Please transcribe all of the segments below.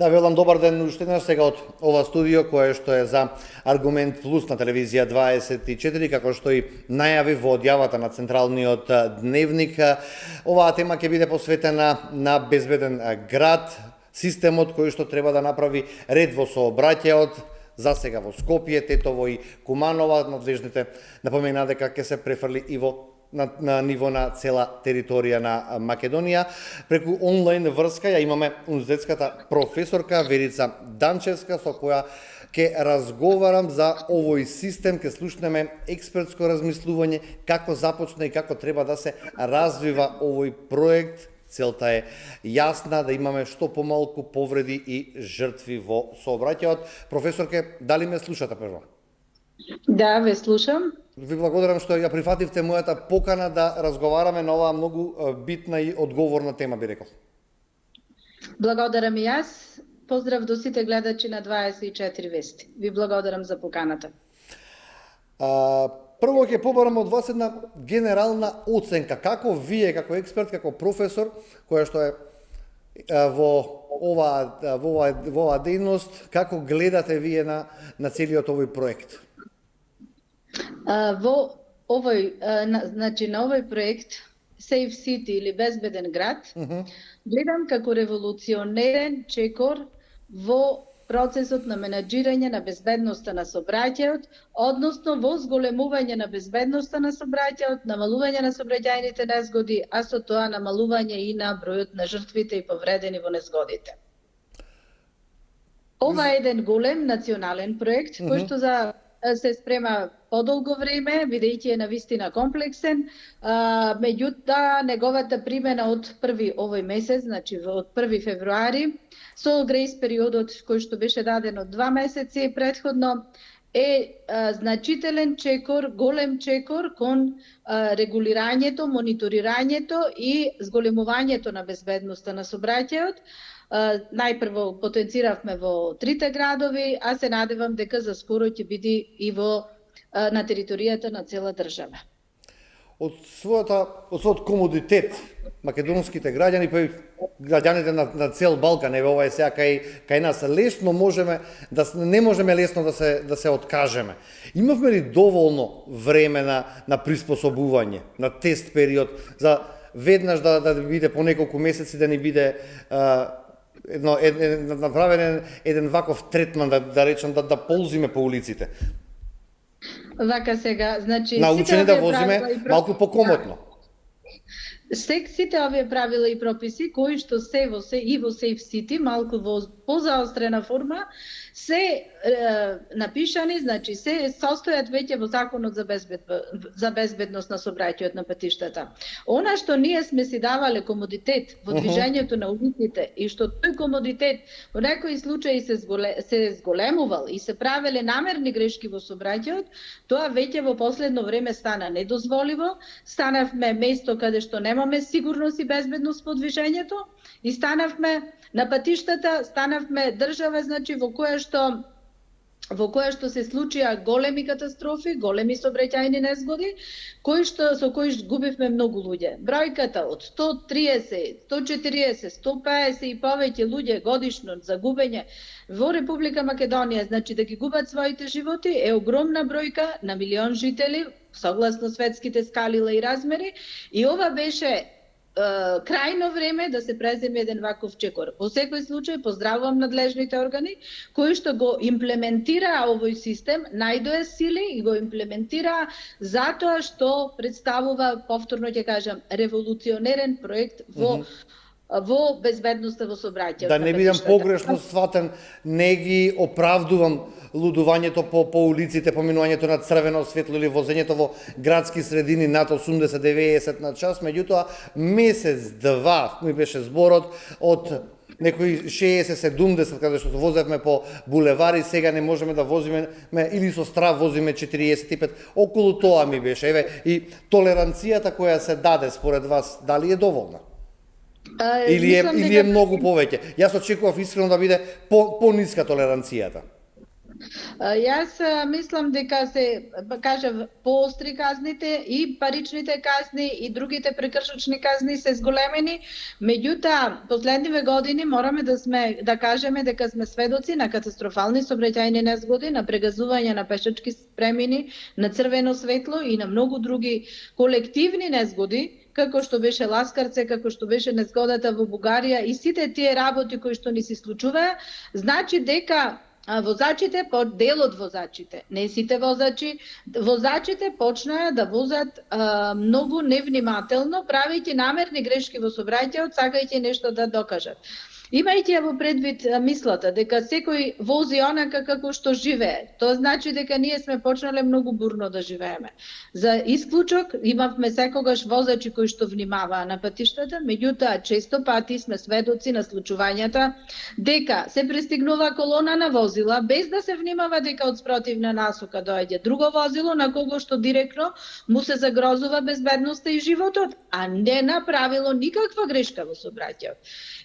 Да, велам добар ден уште еднаш сега од ова студио кое што е за Аргумент Плюс на телевизија 24, како што и најави во одјавата на Централниот дневник. Оваа тема ќе биде посветена на безбеден град, системот кој што треба да направи ред во сообраќајот, за сега во Скопје, Тетово и Куманова, надлежните напомена дека ќе се префрли и во на ниво на цела територија на Македонија. Преку онлайн врска ја имаме универзитетската професорка Верица Данчевска, со која ќе разговарам за овој систем, ќе слушнеме експертско размислување како започна и како треба да се развива овој проект. Целта е јасна, да имаме што помалку повреди и жртви во сообраќајот. Професорке, дали ме слушате прво? Да, ве слушам. Ви благодарам што ја прифативте мојата покана да разговараме на оваа многу битна и одговорна тема, би рекол. Благодарам и јас. Поздрав до сите гледачи на 24 вести. Ви благодарам за поканата. Прво ќе побарам од вас една генерална оценка. Како вие, како експерт, како професор, која што е во оваа дејност, како гледате вие на целиот овој проект? Во овој, значи на овој проект Safe City или безбеден град, гледам како револуционерен чекор во процесот на менаџирање на безбедноста на сообраќајот, односно во зголемување на безбедноста на сообраќајот, намалување на сообраќајните незгоди, а со тоа намалување и на бројот на жртвите и повредени во незгодите. Ова е еден голем национален проект кој што се спрема подолго време, бидејќи е навистина комплексен, меѓутоа неговата примена од први овој месец, значи од 1 февруари, со грејс периодот кој што беше даден од 2 месеци претходно, е значителен чекор, голем чекор кон регулирањето, мониторирањето и зголемувањето на безбедноста на сообраќајот. Најпрво потенциравме во 3 градови, а се надевам дека за скоро ќе биде и на територијата на цела држава. Од својот комодитет, македонските граѓани, па и граѓаните на цел Балкан, еве ова е сега кај нас, лесно не можеме лесно да се откажеме. Имавме ли доволно време на приспособување, на тест период, за веднаш да биде по неколку месеци, да ни биде направен еден ваков третман, да речем, да ползиме по улиците? Вака сега, значи научени да возиме малку покомотно. Сите овие правила и прописи кои што се во Safe City, малку во позаострена форма, се напишани, значи се состојат веќе во Законот за безбедност на сообраќајот на патиштата. Она што ние сме си давале комодитет во движењето на улиците и што тој комодитет во некои случаи се зголемувал и се правеле намерни грешки во сообраќајот, тоа веќе во последно време стана недозволиво. Станавме место каде што немаме сигурност и безбедност во движењето и станавме на патиштата, станавме држава, значи во која што се случија големи катастрофи, големи сообраќајни незгоди, со кои губивме многу луѓе. Бројката од 130, 140, 150 и повеќе луѓе годишно загубење во Република Македонија, значи да ги губат своите животи, е огромна бројка на милион жители, согласно светските скалила и размери, и ова беше крајно време да се преземе еден ваков чекор. Во секој случај поздравувам надлежните органи кои што го имплементираа овој систем, најдоа сили и го имплементираа затоа што представува, повторно ќе кажам, револуционерен проект во безбедноста во сообраќајот. Да не бидам погрешно сватен, не ги оправдувам лудувањето по улиците, поминувањето на црвено светло или возењето во градски средини над 80-90 на час, меѓутоа месец-два ми беше зборот од некои 60-70 каде што возевме по булевари, сега не можеме да возиме или со страв возиме 45. Околу тоа ми беше. Еве и толеранцијата која се даде според вас, дали е доволна? Или е многу повеќе? Јас очекував искрено да биде пониска толеранцијата. Јас мислам дека се, кажав, поостри казните и паричните казни и другите прекршочни казни се зголемени, меѓутоа последниве години мораме да кажеме дека сме сведоци на катастрофални сообраќајни незгоди, на прегазување на пешачки премини, на црвено светло и на многу други колективни незгоди, како што беше Ласкарце, како што беше незгодата во Бугарија и сите тие работи кои што ни се случуваа, значи дека возачите, дел од возачите, не сите возачите почнаа да возат многу невнимателно, правејќи намерни грешки во сообраќајот, сакајќи нешто да докажат. Имајќи во предвид мислата дека секој вози онака како што живее, тоа значи дека ние сме почнале многу бурно да живееме. За исклучок имавме секогаш возачи кои што внимаваа на патиштата, меѓутоа често пати сме сведоци на случувањата дека се пристигнува колона на возила без да се внимава дека од спротивна насока доаѓа друго возило на кого што директно му се загрозува безбедноста и животот, а не направило никаква грешка во сообраќајот.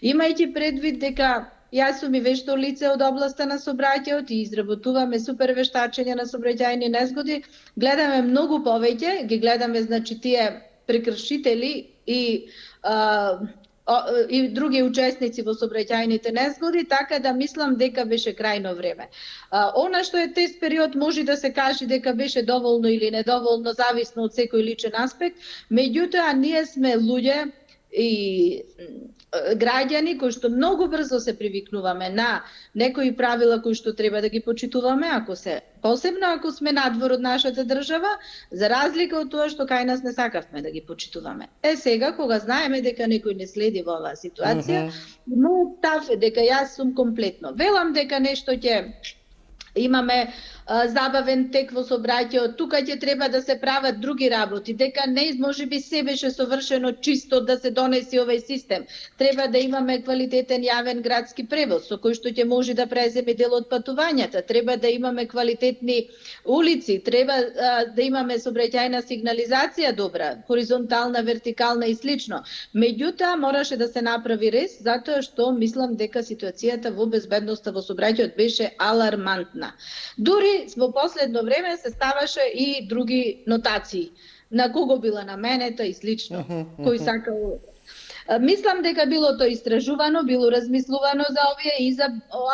Имајќи предвид дека јас сум и вешто лице од областа на сообраќајот и изработуваме супер вештачење на сообраќајни незгоди, гледаме многу повеќе, ги гледаме значи тие прекршители и други учесници во сообраќајните незгоди, така да мислам дека беше крајно време. Она што е тест период може да се каже дека беше доволно или недоволно, зависно од секој личен аспект, меѓутоа ние сме луѓе и граѓани кои што многу брзо се привикнуваме на некои правила кои што треба да ги почитуваме, посебно ако сме надвор од нашата држава, за разлика од тоа што кај нас не сакавме да ги почитуваме. Сега, кога знаеме дека некој не следи во оваа ситуација, мојот став е дека јас сум комплетно. Велам дека нешто ќе имаме забавен тек во сообраќајот, тука ќе треба да се прават други работи, дека не можеби се беше совршено чисто да се донеси овој систем. Треба да имаме квалитетен јавен градски превоз, со кој што ќе може да преземе дел од патувањата, треба да имаме квалитетни улици, треба да имаме сообраќајна сигнализација добра, хоризонтална, вертикална и слично. Меѓутоа, мораше да се направи рез, затоа што мислам дека ситуацијата во безбедноста во сообраќајот беше алармантна. Дури во последно време се ставаше и други нотации. На кого била наменета и слично. Кој сакал. Мислам дека било тоа истражувано, било размислувано за овие и за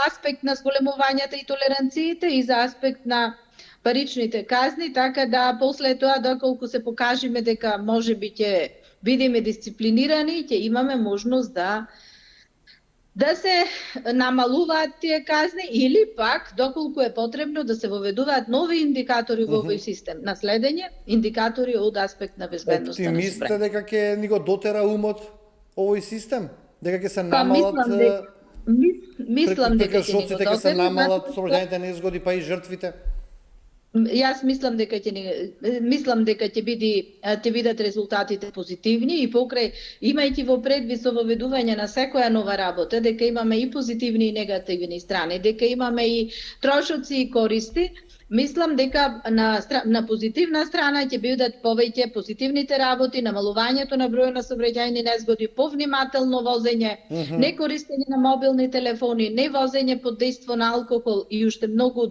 аспект на зголемувањата и толеранциите и за аспект на паричните казни, така да после тоа доколку се покажеме дека можеби ќе бидеме дисциплинирани, ќе имаме можност да се намалуваат тие казни или пак, доколку е потребно, да се воведуваат нови индикатори во овој систем. На следење, индикатори од аспект на безбедноста. Ти мислите дека ќе ни го дотера умот овој систем? Дека ќе се намалат мислам дека ќе се намалат сообраќајните незгоди, па и жртвите? Јас мислам дека ќе бидат резултатите позитивни и покрај имајќи во предвид со воведување на секоја нова работа дека имаме и позитивни и негативни страни, дека имаме и трошоци и користи. Мислам дека на позитивна страна ќе бидат повеќе позитивните работи, намалувањето на бројот на сообраќајни незгоди, повнимателно возење, не користење на мобилни телефони, не возење под дејство на алкохол и уште многу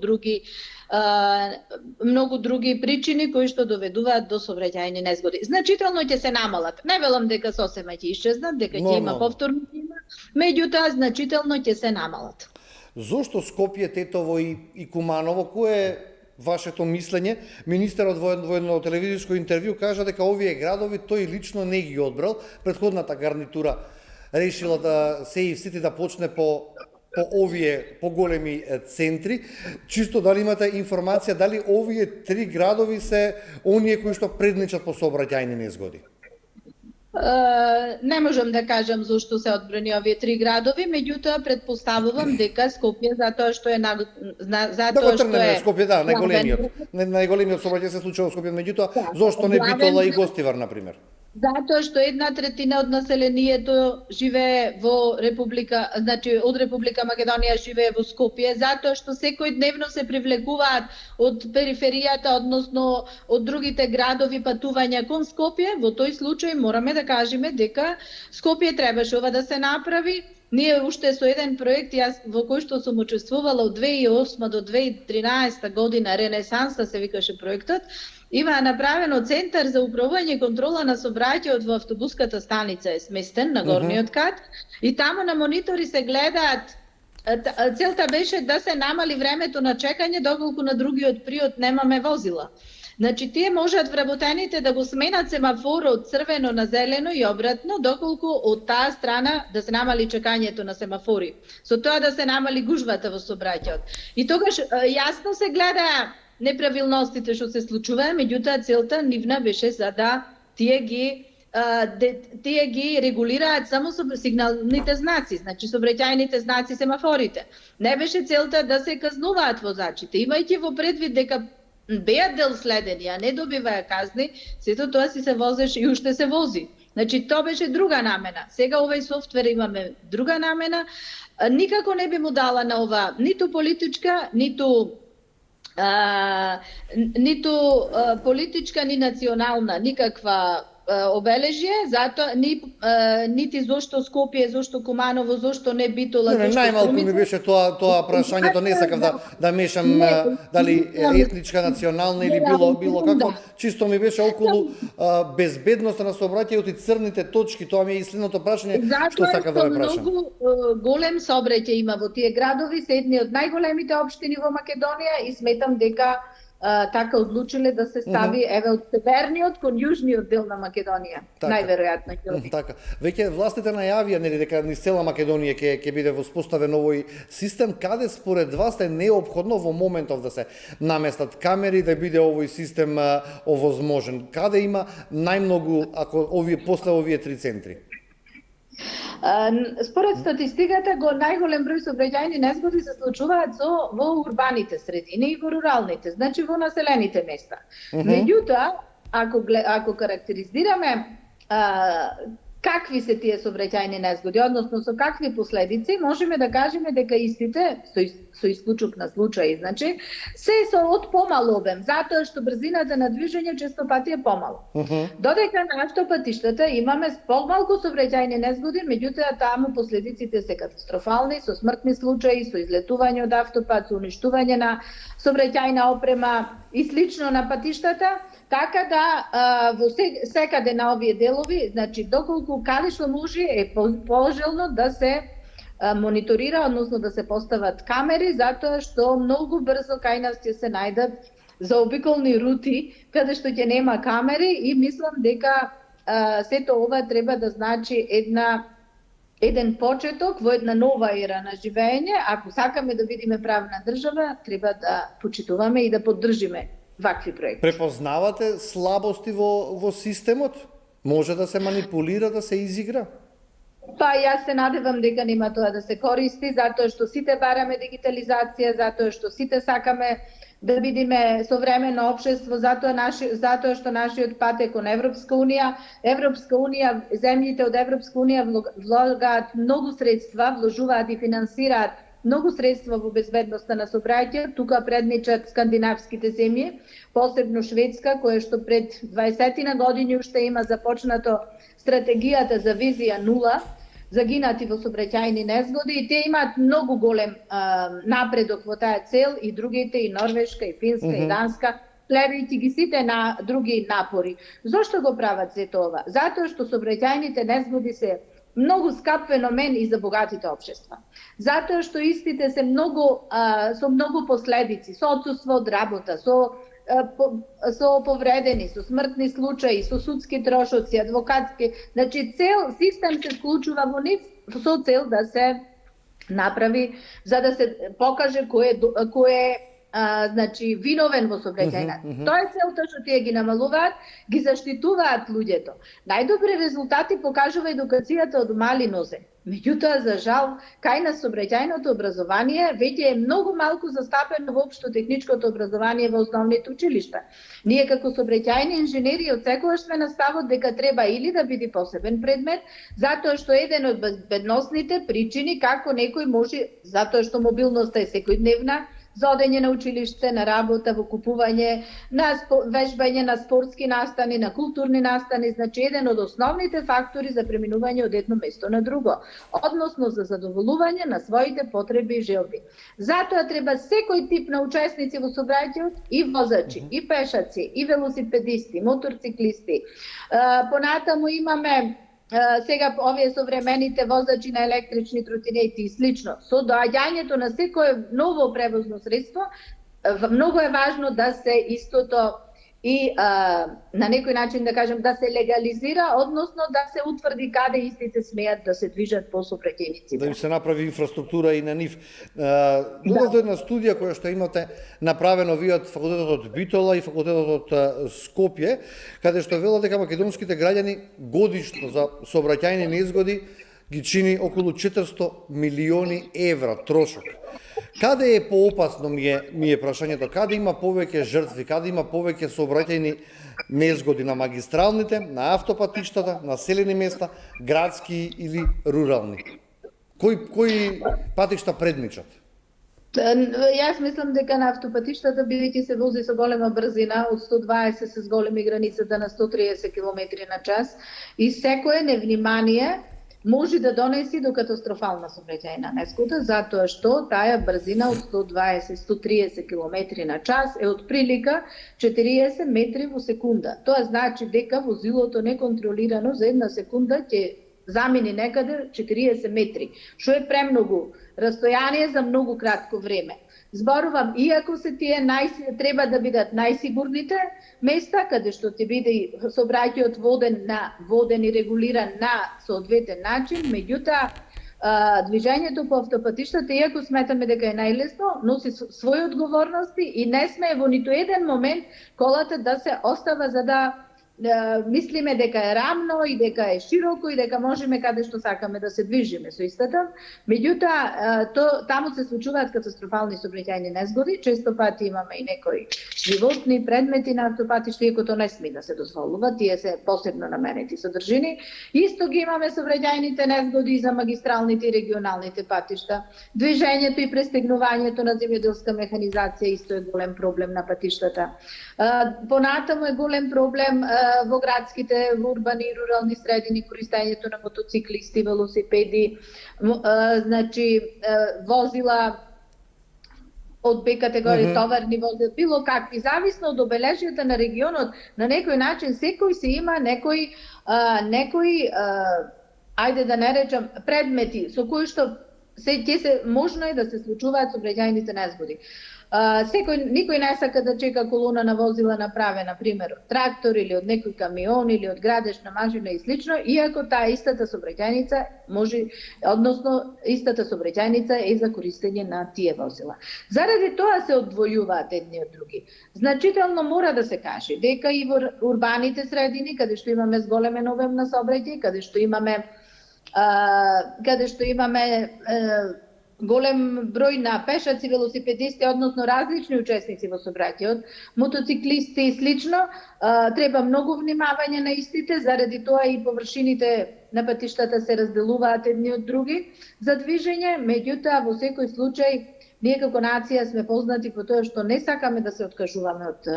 други причини кои што доведуваат до сообраќајни незгоди. Значително ќе се намалат. Не велам дека сосема ќе исчезнат, дека ќе има повторно, меѓутоа значително ќе се намалат. Зошто Скопје, Тетово и Куманово, кое е вашето мислење? Министерот во едно телевизиско интервју кажа дека овие градови тој лично не ги одбрал. Предходната гарнитура решила да Сейф Сити да почне по овие поголеми центри. Чисто дали имате информација дали овие три градови се оние кои што предничат по сообраќајни незгоди? Не можам да кажам зошто се одбрани овие три градови, меѓутоа предпоставувам дека Скопје затоа што е Скопје, да, најголемиот сообраќај се случува во Скопје, меѓутоа зошто не Битола и Гостивар на пример? Затоа што 1/3 од населението живее во Република, значи од Република Македонија живее во Скопје, затоа што секој дневно се привлекуваат од периферијата, односно од другите градови патувања кон Скопје. Во тој случај мораме да кажеме дека Скопје требаше ова да се направи. Ние уште со еден проект во кој што сум учествувала од 2008 до 2013 година, Ренесанса се викаше проектот, има направено центар за управување и контрола на сообраќајот во автобуската станица е сместен на горниот кат и таму на монитори се гледаат. Целта беше да се намали времето на чекање доколку на другиот приод немаме возила. Значи, тие можат вработените да го сменат семафорот од црвено на зелено и обратно, доколку од таа страна да се намали чекањето на семафори. Со тоа да се намали гужвата во сообраќајот. И тогаш јасно се гледа неправилностите што се случува, меѓутоа целта нивна беше за да тие ги регулираат само со сигналните знаци, значи сообраќајните знаци, семафорите. Не беше целта да се казнуваат возачите, имајќи во предвид дека беа дел следени, а не добиваа казни, сето тоа си се возеше и уште се вози. Значи, тоа беше друга намена. Сега овој софтвер имаме друга намена. Никако не би му дала на ова ниту политичка, ниту политичка, ни национална, никаква обележје, затоа нити зошто Скопје, зошто Куманово, зошто не Битола, зошто најмалку ми беше тоа прашањето, не сакав да мешам дали етничка, национална или било какво, чисто ми беше околу безбедноста на сообраќајот и црните точки, тоа ми е и следното прашање што сакав да ве прашам. Многу голем сообраќај има во тие градови, се едни од најголемите општини во Македонија и сметам дека така одлучиле да се стави еве од северниот кон јужниот дел на Македонија. Најверојатно ќе. Така. Веќе властите најавија нели дека низ цела Македонија ќе биде воспоставен овој систем, каде според вас е неопходно во моментов да се наместат камери да биде овој систем овозможен? Каде има најмногу ако после овие 3 центри? Според статистиката, најголем број сообраќајни незгоди се случуваат во урбаните средини и во руралните, значи во населените места. Меѓутоа, ако карактеризираме какви се тие сообраќајни незгоди, односно со какви последици, можеме да кажеме дека истите, со исклучок на случаи, значи, се од помал обем, затоа што брзината на движење често пати е помало. Додека на автопатиштата имаме помалку сообраќајни незгоди, меѓутоа таму последиците се катастрофални, со смртни случаи, со излетување од автопат, со уништување на сообраќајна опрема и слично на патиштата. Така да во секаде на овие делови, значи доколку каде што може е пожелно да се мониторира, односно да се постават камери, затоа што многу брзо кај нас ќе се најдат заобиколни рути каде што ќе нема камери и мислам дека сето ова треба да значи еден почеток во една нова ера на живење. Ако сакаме да видиме правна држава, треба да почитуваме и да поддржиме вакви проекти. Препознавате слабости во системот? Може да се манипулира, да се изигра? Па јас се надевам дека нема тоа да се користи, затоа што сите бараме дигитализација, затоа што сите сакаме да видиме современо општество, затоа што нашиот пат е кон Европска унија. Европска унија, земјите од Европска унија влагаат многу средства, вложуваат и финансираат многу средства во безбедноста на сообраќајот. Тука предничат скандинавските земји, посебно Шведска, која што пред 20 години уште има започнато стратегијата за визија нула загинати во сообраќајни незгоди и те имаат многу голем напредок во таа цел и другите, и Норвешка, и Финска, и Данска, следејќи ги сите на други напори. Зошто го прават сето ова? Затоа што сообраќајните незгоди се многу скап феномен и за богатите општества. Затоа што истите се со многу последици, со отсуство од работа, со повредени, со смртни случаи, со судски трошоци, адвокатски, значи цел систем се вклучува во нив со цел да се направи, за да се покаже кој е значи виновен во сообраќајната. Тоа е целта што тие ги намалуваат, ги заштитуваат луѓето. Најдобри резултати покажува едукацијата од мали нозе. Меѓутоа, за жал, кај нас сообраќајното образование веќе е многу малку застапено воопшто техничкото образование во основните училишта. Ние како сообраќајни инженери од секогаш сме на ставот дека треба или да биде посебен предмет, затоа што еден од безбедносните причини како некој може, затоа што мобилноста е секојдневна, за одење на училиште, на работа, во купување, на вежбање, на спортски настани, на културни настани, значи еден од основните фактори за преминување од едно место на друго, односно за задоволување на своите потреби и желби. Затоа треба секој тип на учесници во сообраќајот, и возачи, и пешаци, и велосипедисти, моторциклисти. Понатаму имаме сега овие современите возачи на електрични тротинети и слично. Со доаѓањето на секое ново превозно средство, многу е важно да се истото и на некој начин да кажем да се легализира, односно да се утврди каде истите смеат да се движат по сообраќајниците. Да им се направи инфраструктура и на нив. Додавте една студија која што имате направено вие од факултетот од Битола и факултетот од Скопје, каде што велат дека македонските граѓани годишно за сообраќајни незгоди ги чини околу 400 милиони евра трошок. Каде е поопасно ми е прашањето, каде има повеќе жртви, каде има повеќе сообраќајни незгоди, на магистралните, на автопатиштата, населени места, градски или рурални? Кои патишта предничат? Јас мислам дека на автопатиштата, бидејќи се вози со голема брзина, од 120 се зголеми границата на 130 км на час, и секое невнимание може да донеси до катастрофална сообраќајна незгода, затоа што таа брзина од 120-130 км на час е од прилика 40 метри во секунда. Тоа значи дека возилото неконтролирано за една секунда ќе замини некаде 40 метри, што е премногу растојание за многу кратко време. Зборувам, иако се тие треба да бидат најсигурните места, каде што ќе биде сообраќајот воден и регулиран на соодветен начин, меѓутоа движењето по автопатиштата, иако сметаме дека е најлесно, носи своји одговорности и не сме во ниту еден момент колата да се остава за да мислиме дека е рамно и дека е широко и дека можеме каде што сакаме да се движиме со истата. Меѓутоа, таму се случуваат катастрофални сообраќајни незгоди, често пати имаме и некои животни предмети на автопатишта, иако тоа не сме да се дозволува, тие се посебно наменети содржини. Исто ги имаме сообраќајните незгоди за магистралните и регионалните патишта. Движењето и престегнувањето на земјоделска механизација исто е голем проблем на патиштата. Понатаму е голем проблем во градските, во урбани и рурални средини, користењето на мотоциклисти, велосипеди, значи возила од Б категорија, товарни возила, било какви, зависно од обележјата на регионот, на некој начин секој се има некои ајде да не речам предмети со кои што можно е да се случуваат сообраќајните незгоди. Никој не сака да чека колона на возила направена, пример, од трактор или од некој камион или од градешна машина и слично, иако таа истата сообраќајница истата сообраќајница е за користење на тие возила. Заради тоа се одвојуваат едни од други. Значително мора да се каже дека и во урбаните средини, каде што имаме зголемен обем на сообраќај, каде што имаме голем број на пешаци, велосипедисти, односно различни учесници во сообраќајот, мотоциклисти и слично, треба многу внимавање на истите, заради тоа и површините на патиштата се разделуваат едни од други за движење, меѓутоа во секој случај ние како нација сме познати по тоа што не сакаме да се откажуваме од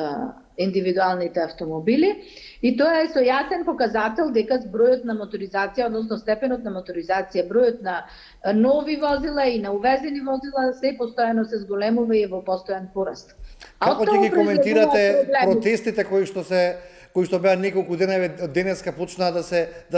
индивидуалните автомобили, и тоа е со јасен показател дека бројот на моторизација, односно степенот на моторизација, бројот на нови возила и на увезени возила се постојано се зголемува и е во постојан пораст. Како ќе ги коментирате протестите кои што беа неколку дена, денеска почнаа да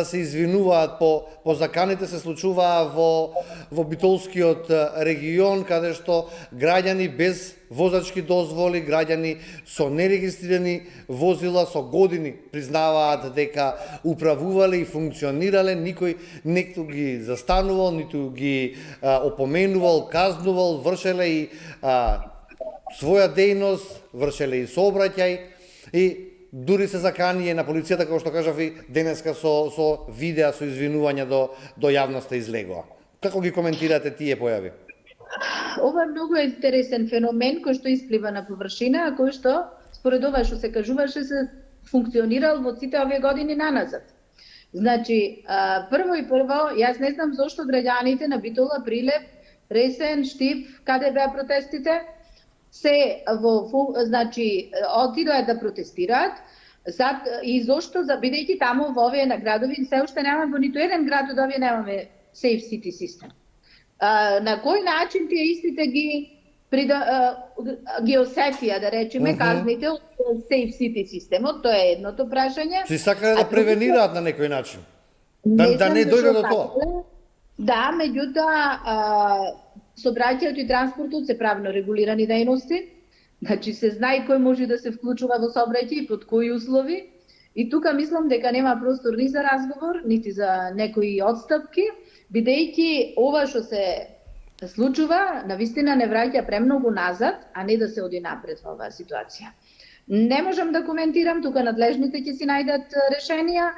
се извинуваат по заканите, се случуваа во Битолскиот регион, каде што граѓани без возачки дозволи, граѓани со нерегистрирани возила со години признаваат дека управувале и функционирале, никој ниту ги застанувал, ниту ги опоменувал, казнувал, вршеле и своја дејност, вршеле и сообраќај, и дури се заканија на полицијата, како што кажав и денеска со видеа, со извинувања до јавноста излегоа. Како ги коментирате тие појави? Ова е многу интересен феномен кој што исплива на површина, а кој што, според ова што се кажуваше, се функционирал во сите овие години наназад. Значи, прво, јас не знам зошто граѓаните на Битола, Прилеп, Ресен, Штип, каде беа протестите, се значи отидоа да протестираат и зошто бидејќи таму во овие градови се уште нема во ниту еден град од овие немаме Safe City систем. На кој начин тие истите ги осетија, да речеме, казните од Safe City системот, тоа е едното прашање. Си сакале да превенираат на некој начин? Да не дојде до тоа? Да, меѓутоа, сообраќајот и транспортот се правно регулирани дејности, значи се знае кој може да се вклучува во сообраќај и под кои услови. И тука мислам дека нема простор ни за разговор, нити за некои отстапки, бидејќи ова што се случува, навистина не враќа премногу назад, а не да се оди напред во оваа ситуација. Не можам да коментирам, тука надлежните ќе си најдат решенија,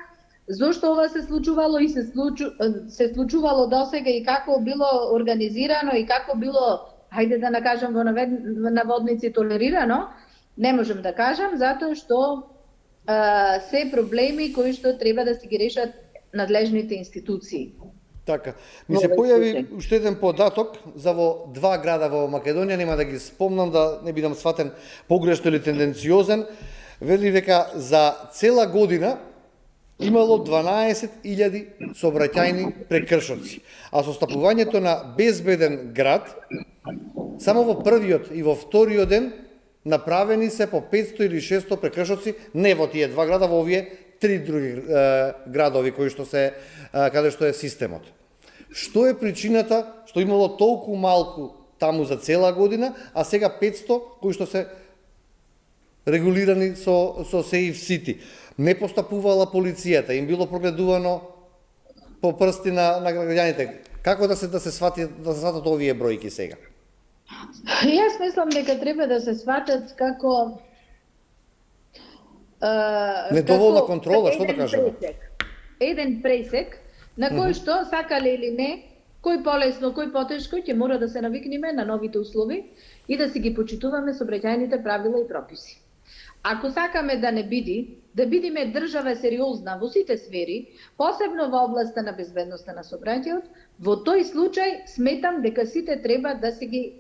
зошто ова се случувало и се случувало досега и како било организирано и како било, хајде да накажам во наводници, толерирано, не можам да кажам, затоа што се проблеми кои што треба да се ги решат надлежните институции. Така. Ми се појави уште еден податок за во 2 града во Македонија, нема да ги спомнам да не бидам сватен погрешно или тенденциозен. Вели дека за цела година имало 12.000 сообраќајни прекршоци, а со стапувањето на безбеден град, само во првиот и во вториот ден направени се по 500 или 600 прекршоци, не во тие 2 града, во овие 3 други градови кои што се каде што е системот. Што е причината што имало толку малку таму за цела година, а сега 500 кои што се регулирани со Safe City? Не постапувала полицијата, им било прогледувано по прсти на граѓаните. Како да се сватат овие бројки сега? Јас мислам дека треба да се сватат како недоволна контрола, што да кажеме? Еден пресек на кој што, сакале или не, кој полесно, кој потешко, ќе мора да се навикнеме на новите услови и да си ги почитуваме сообраќајните правила и прописи. Ако сакаме да не да бидиме држава сериозна во сите сфери, посебно во областа на безбедноста на сообраќајот, во тој случај сметам дека сите треба да се ги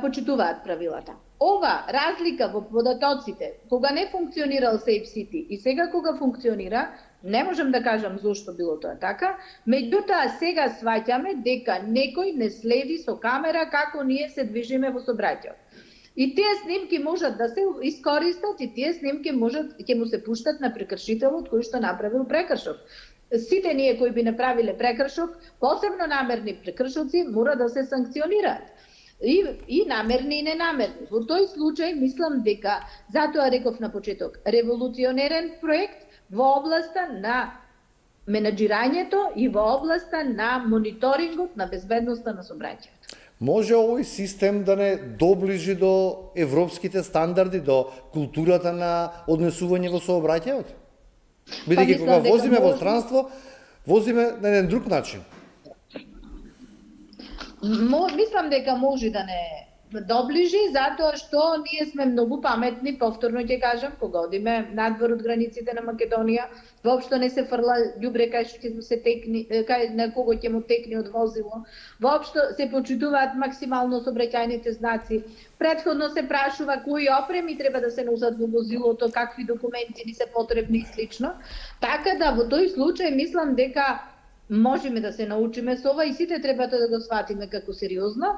почитуваат правилата. Ова разлика во податоците, кога не функционирал Safe City и сега кога функционира, не можам да кажам зошто било тоа така, меѓутоа сега сваќаме дека некој не следи со камера како ние се движиме во сообраќајот. И тие снимки можат да се искористат и тие снимки ќе му се пуштат на прекршителот кој што направил прекршок. Сите ние кои би направиле прекршок, посебно намерни прекршоци, мора да се санкционираат. И намерни и ненамерни. Во тој случај мислам дека, затоа реков на почеток, револуционерен проект во областа на менаџирањето и во областа на мониторингот на безбедноста на сообраќајот. Може овој систем да не доближи до европските стандарди, до културата на однесување во сообраќајот? Бидејќи кога возиме во странство, возиме на еден друг начин. Мислам дека може да не доближи, затоа што ние сме многу паметни, повторно ќе кажам, кога одиме надвор од границите на Македонија, воопшто не се фрла ѓубре кај што ќе се текни, кај на кого ќе му текни од возило. Воопшто се почитуваат максимално сообраќајните знаци. Претходно се прашува кои опреми треба да се носат во возилото, какви документи ни се потребни и слично. Така да во тој случај мислам дека можеме да се научиме со ова и сите треба да го сватиме како сериозно.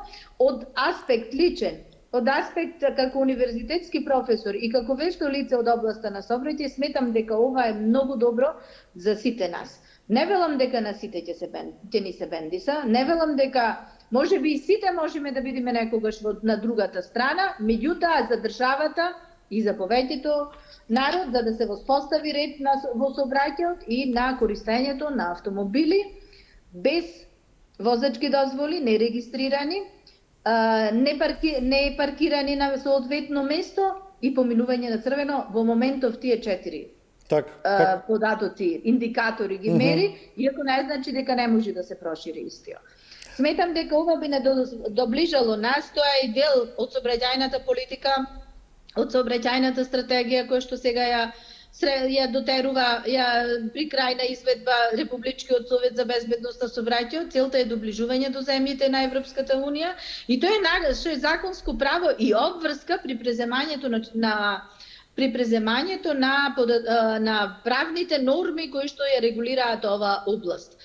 Од аспект личен, од аспект како универзитетски професор и како вешто лице од областа на сообраќај, сметам дека ова е многу добро за сите нас. Не велам дека на сите ќе ни се бендиса, не велам дека можеби и сите можеме да бидеме некогаш на другата страна, меѓутоа за државата и за повеќето народ, за да се воспостави ред во сообраќајот и на користењето на автомобили без возачки дозволи, нерегистрирани, не паркирани на соодветно место и поминување на црвено во моментов тие 4 податоци, индикатори ги мери, иако не значи дека не може да се прошири истиот. Сметам дека ова би не доближало нас, тоа е дел од сообраќајната политика, од сообраќајната стратегија која што сега ја ја дотерува при крајна изведба Републичкиот совет за безбедност на сообраќајот. Целта е доближување до земјите на Европската унија и тоа е законско право и обврска при преземањето на правните норми кои што ја регулираат оваа област.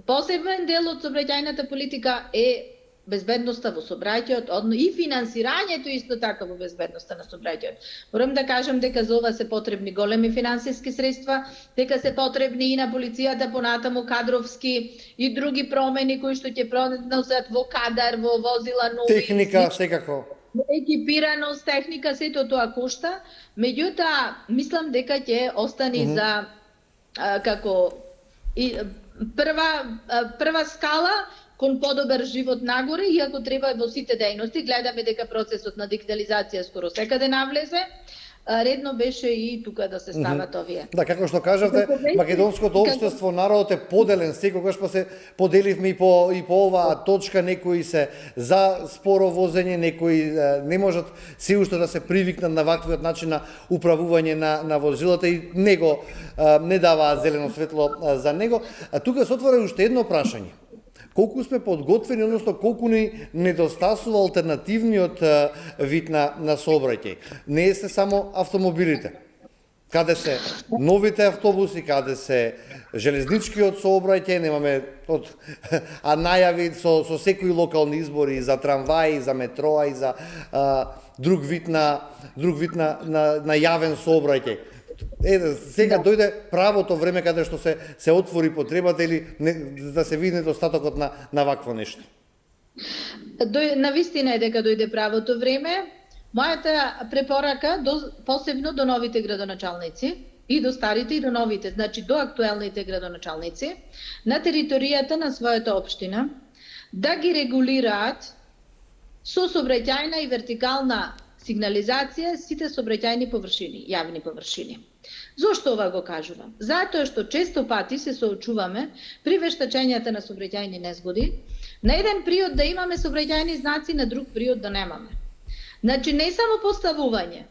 Посебен дел од сообраќајната политика е безбедноста во сообраќајот и финансирањето исто така во безбедноста на сообраќајот. Морам да кажам дека за ова се потребни големи финансиски средства, дека се потребни и на полицијата понатаму кадровски и други промени кои што ќе пронесат во кадар, во возила нови, техника секако. Екипираност, техника, сето тоа кошта. Меѓутоа, мислам дека ќе остане за како прва скала кон подобар живот нагоре, иако треба во сите дејности. Гледаме дека процесот на дигитализација скоро секаде навлезе. Редно беше и тука да се стават овие. Да, како што кажавте, македонското општество, народот е поделен, секогаш па се поделивме и по оваа точка, некои се за споро возење, некои не можат се уште да се привикнат на ваквиот начин на управување на возилата и не даваат зелено светло за него. А тука се отвора уште едно прашање. Колку сме подготвени, односно колку ни недостасува алтернативниот вид на сообраќај. Не се само автомобилите. Каде се новите автобуси, каде се железничкиот сообраќај, немаме најави со секои локални избори за трамваи, за метроа и за друг вид на јавен сообраќај. Сега дојде правото време каде што се отвори потребата или да се види недостатокот на вакво нешто. Навистина е дека дојде правото време. Мојата препорака посебно до новите градоначалници и до старите и до новите, значи до актуелните градоначалници на територијата на својата општина да ги регулираат со сообраќајна и вертикална сигнализација сите сообраќајни површини, јавни површини. Зошто ова го кажувам? Затоа што често пати се соочуваме при вештачењата на сообраќајни незгоди, на еден период да имаме сообраќајни знаци, на друг период да немаме. Значи не само поставување,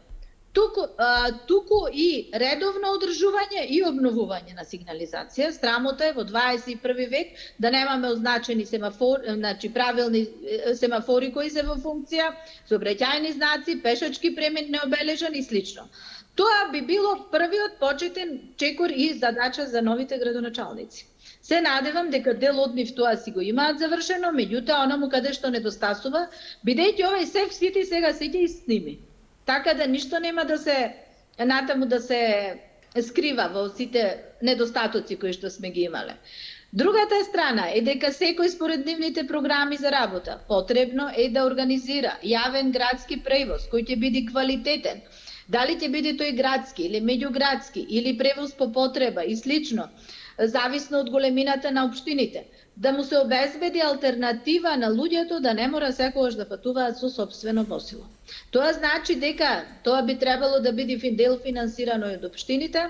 туку и редовно одржување и обновување на сигнализација. Страмота е во 21 век да немаме означени семафори, значи правилни семафори кои се во функција, сообраќајни знаци, пешачки премин необележан и слично. Тоа би било првиот почетен чекор и задача за новите градоначалници. Се надевам дека дел од нив тоа си го имаат завршено, меѓутоа онаму каде што недостасува, бидејќи овој Safe City сега се ќе сними. Така да ништо нема да се натаму да се скрива во сите недостатоци кои што сме ги имале. Другата страна е дека секој според нивните програми за работа потребно е да организира јавен градски превоз кој ќе биде квалитетен. Дали ќе биде тој градски или меѓуградски или превоз по потреба и слично, зависно од големината на општините, да му се обезбеди алтернатива на луѓето да не мора секогаш да патуваат со сопствено возило. Тоа значи дека тоа би требало да биде дел финансирано од општините,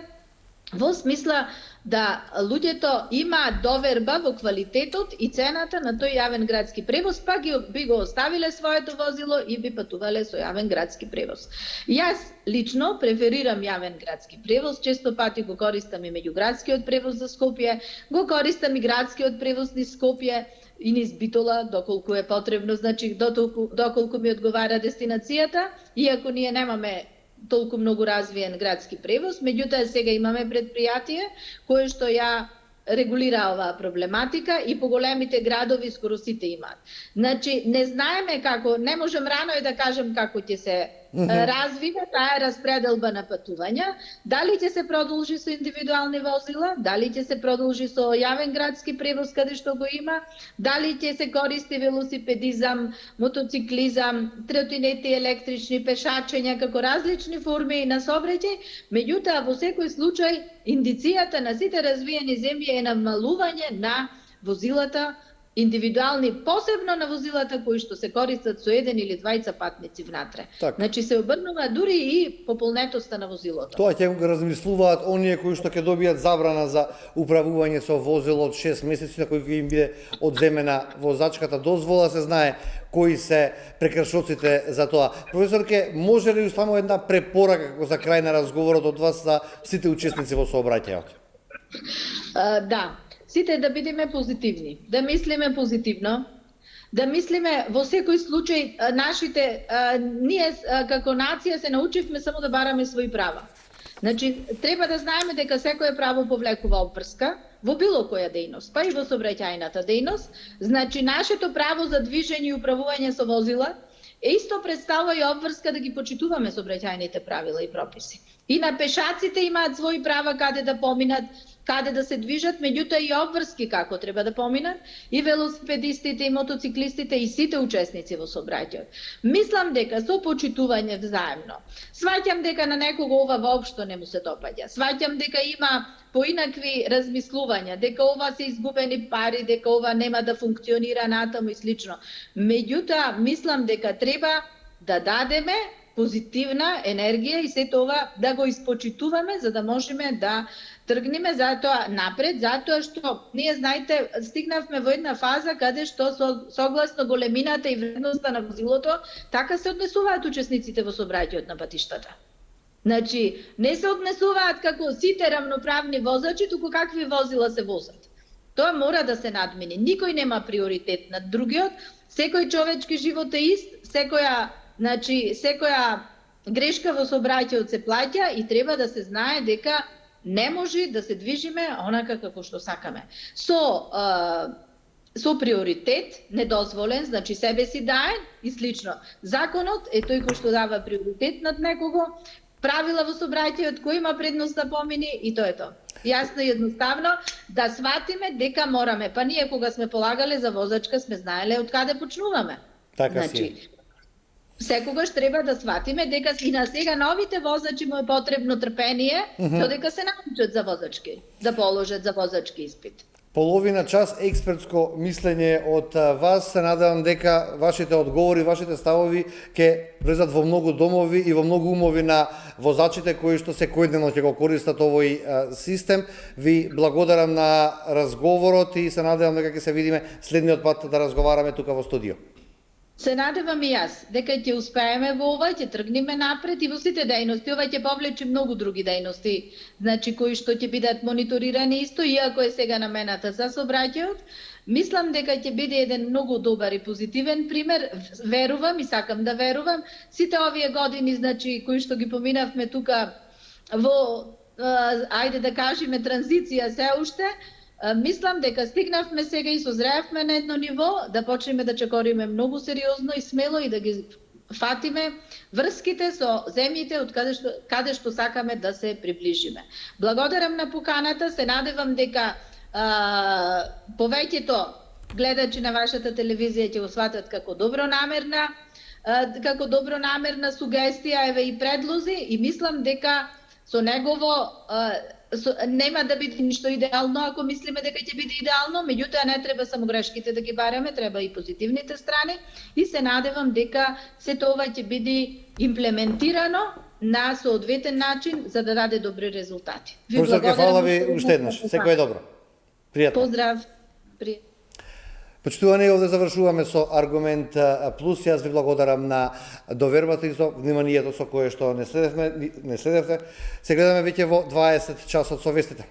во смисла да луѓето имаат доверба во квалитетот и цената на тој јавен градски превоз, па би го оставиле своето возило и би патувале со јавен градски превоз. Јас лично преферирам јавен градски превоз, често пати го користам и меѓуградскиот превоз за Скопје, го користам и градскиот превоз низ Скопје и низ Битола, доколку е потребно, значи доколку ми одговара дестинацијата, иако ние немаме толку многу развиен градски превоз, меѓутоа сега имаме предпријатие кое што ја регулира оваа проблематика и по големите градови скоро сите имаат. Значи, не знаеме како, не можем рано да кажем како ќе се развива таа распределба на патувања, дали ќе се продолжи со индивидуални возила, дали ќе се продолжи со јавен градски превоз каде што го има, дали ќе се користи велосипедизам, мотоциклизам, тротинети електрични, пешачења како различни форми на сообраќај, меѓутоа во секој случај индицијата на сите развиени земји е намалување на возилата индивидуални, посебно на возилата кои што се користат со еден или двајца патници внатре. Так. Значи се обрнува дури и пополнетоста на возилото. Тоа ќе го размислуваат оние кои што ќе добијат забрана за управување со возило од 6 месеци, на кои ќе им биде одземена возачката дозвола, се знае кои се прекршоците за тоа. Професорке, може ли само една препорака како за крај на разговорот од вас за сите учесници во сообраќајот? Да, сите да бидеме позитивни, да мислиме позитивно, да мислиме во секој случај ние како нација се научивме само да бараме своји права. Значи, треба да знаеме дека секое право повлекува обврска во било која дејност, па и во сообраќајната дејност. Значи, нашето право за движење и управување со возила исто представува и обврска да ги почитуваме сообраќајните правила и прописи. И на пешаците имаат своји права каде да поминат, каде да се движат, меѓутоа и обврски како треба да поминат, и велосипедистите, и мотоциклистите, и сите учесници во сообраќајот. Мислам дека со почитување взаемно, сваќам дека на некого ова воопшто не му се допаѓа, сваќам дека има поинакви размислувања, дека ова се изгубени пари, дека ова нема да функционира натаму и слично. Меѓутоа, мислам дека треба да дадеме позитивна енергија и се тоа да го испочитуваме за да можеме да тргнеме затоа напред, затоа што ние, знаете, стигнавме во една фаза каде што согласно големината и вредноста на возилото, така се однесуваат учесниците во сообраќајот на патиштата. Значи, не се однесуваат како сите рамноправни возачи, туку какви возила се возат. Тоа мора да се надмени. Никој нема приоритет над другиот, секој човечки живот е ист, секоја грешка во сообраќајот се плаќа и треба да се знае дека не може да се движиме онака како што сакаме. Со приоритет, недозволен, значи себе си даен и слично. Законот е тој кој што дава приоритет над некого, правила во сообраќајот кој има предност да помини и тоа е тоа. Јасно и едноставно да сватиме дека мораме, па ние кога сме полагале за возачка сме знаеле од каде почнуваме. Така значи, си. Секогаш треба да сватиме дека и на сега новите возачи му е потребно трпение, додека се научат за возачки, да положат за возачки испит. Половина час експертско мислење од вас. Се надевам дека вашите одговори, вашите ставови ќе влезат во многу домови и во многу умови на возачите кои што секојдневно ќе го користат овој систем. Ви благодарам на разговорот и се надевам дека ќе се видиме следниот пат да разговараме тука во студио. Се надевам и јас дека ќе успееме во ова, ќе тргнеме напред и во сите дејности. Ова ќе повлече многу други дејности, значи кои што ќе бидат мониторирани исто, иако е сега намената за сообраќајот. Мислам дека ќе биде еден многу добар и позитивен пример. Верувам и сакам да верувам. Сите овие години, значи, кои што ги поминавме тука во, ајде да кажеме, транзиција се уште, мислам дека стигнавме сега и созреавме на едно ниво да почнеме да чекориме многу сериозно и смело и да ги фатиме врските со земјите од каде што сакаме да се приближиме. Благодарам на поканата, се надевам дека повеќето гледачи на вашата телевизија ќе го сватат како добронамерна сугестија, еве и предлози, и мислам дека со негово нема да биде ништо идеално ако мислиме дека ќе биде идеално, меѓутоа не треба само грешките да ги бараме, треба и позитивните страни, и се надевам дека сето ова ќе биде имплементирано на соодветен начин за да даде добри резултати. Ви благодарам. Фала ви уште еднаш. Секој добро. Пријатно. Поздрав. Почитувани, овде завршуваме со Аргумент Плюс. Јас ви благодарам на довербата и со вниманието со кое што не следевте. Се гледаме веќе во 20 часот со вестите.